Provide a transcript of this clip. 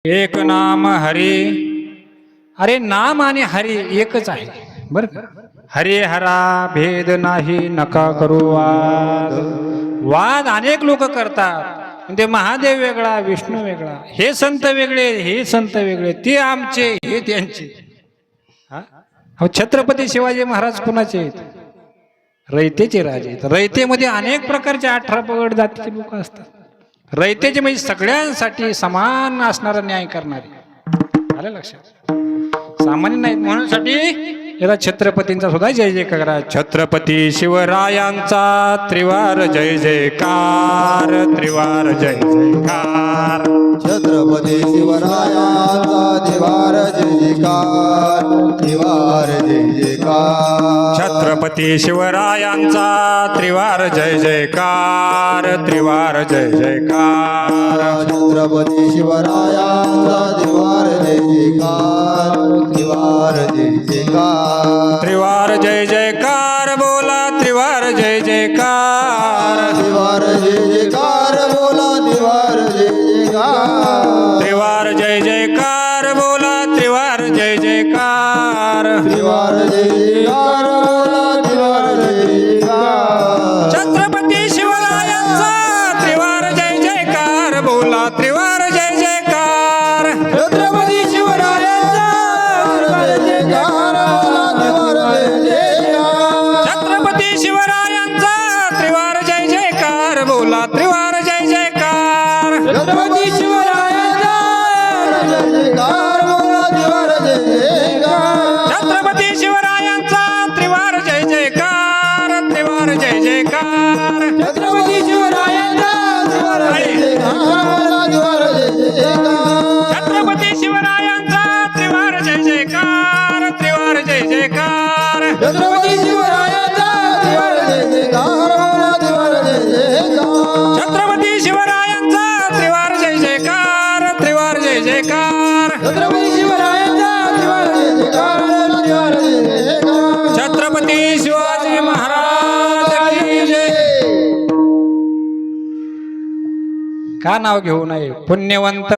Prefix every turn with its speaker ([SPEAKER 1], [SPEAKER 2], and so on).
[SPEAKER 1] एक नाम हरी. अरे नाम आणि हरी एकच आहे बर का. हरे हरा भेद नाही नका करू वाद. वाद अनेक लोक करतात म्हणजे महादेव वेगळा विष्णू वेगळा, हे संत वेगळे हे संत वेगळे, ते आमचे हे त्यांचे. हा छत्रपती शिवाजी महाराज कुणाचे आहेत? रयतेचे राजे आहेत. रयतेमध्ये अनेक प्रकारचे 18 पगड जातीचे लोक असतात. रयतेचे म्हणजे सगळ्यांसाठी समान असणारा न्याय करणारे. आलं लक्षात? सामान्य नाहीत म्हणून साठी याला छत्रपतींचा सुद्धा जय जयकार करा. छत्रपती शिवरायांचा त्रिवार जय जयकार, त्रिवार जय जयकार.
[SPEAKER 2] छत्रपती शिवरायांचा त्रिवार जय जयकार, त्रिवार जय जयकार.
[SPEAKER 1] छत्रपती शिवरायांचा त्रिवार जय जयकार, त्रिवार जय जयकार.
[SPEAKER 2] छत्रपती शिवरायांचा त्रिवार जय जयकार, त्रिवार जय जयकार.
[SPEAKER 1] त्रिवार जय जयकार बोला, त्रिवार जय जयकार.
[SPEAKER 2] त्रिवार जय जयकार बोला, त्रिवार जय जयकार.
[SPEAKER 1] त्रिवार जय जयकार बोला, त्रिवार जय जयकार.
[SPEAKER 2] त्रिवार जय जयकार बोला, त्रिवार जय जयकार.
[SPEAKER 1] छत्रपती शिवरायांचा त्रिवार जय जयकार बोला, त्रिवार जय जयकार.
[SPEAKER 2] छत्रपती शिवरायांचा जय जयकार बोला, त्रिवार जय जयकार.
[SPEAKER 1] छत्रपती शिवरायांचा त्रिवार जय जयकार बोला, त्रिवार जय जयकार.
[SPEAKER 2] छत्रपती शिवरायांचा जय जयकार बोला, त्रिवार जय जयकार.
[SPEAKER 1] छत्रपती शिवरायांचा त्रिवार जय जयकार, त्रिवार जय जयकार.
[SPEAKER 2] छत्रपती शिवरायांचा त्रिवार जय जयकार बोला, त्रिवार जय जयकार.
[SPEAKER 1] छत्रपती शिवरायांचा त्रिवार जय जयकार, त्रिवार जय जयकार.
[SPEAKER 2] छत्रपती शिवरायांचा त्रिवार जय जयकार बोला, त्रिवार जय जयकार.
[SPEAKER 1] छत्रपती शिवरायांचा त्रिवार जय जयकार, त्रिवार जय जयकार.
[SPEAKER 2] छत्रपती शिवरायांचा त्रिवार जय जयकार बोला, त्रिवार जय जयकार.
[SPEAKER 1] छत्रपती शिवाजी महाराज की जय. का नाव घेऊ नये? पुण्यवंत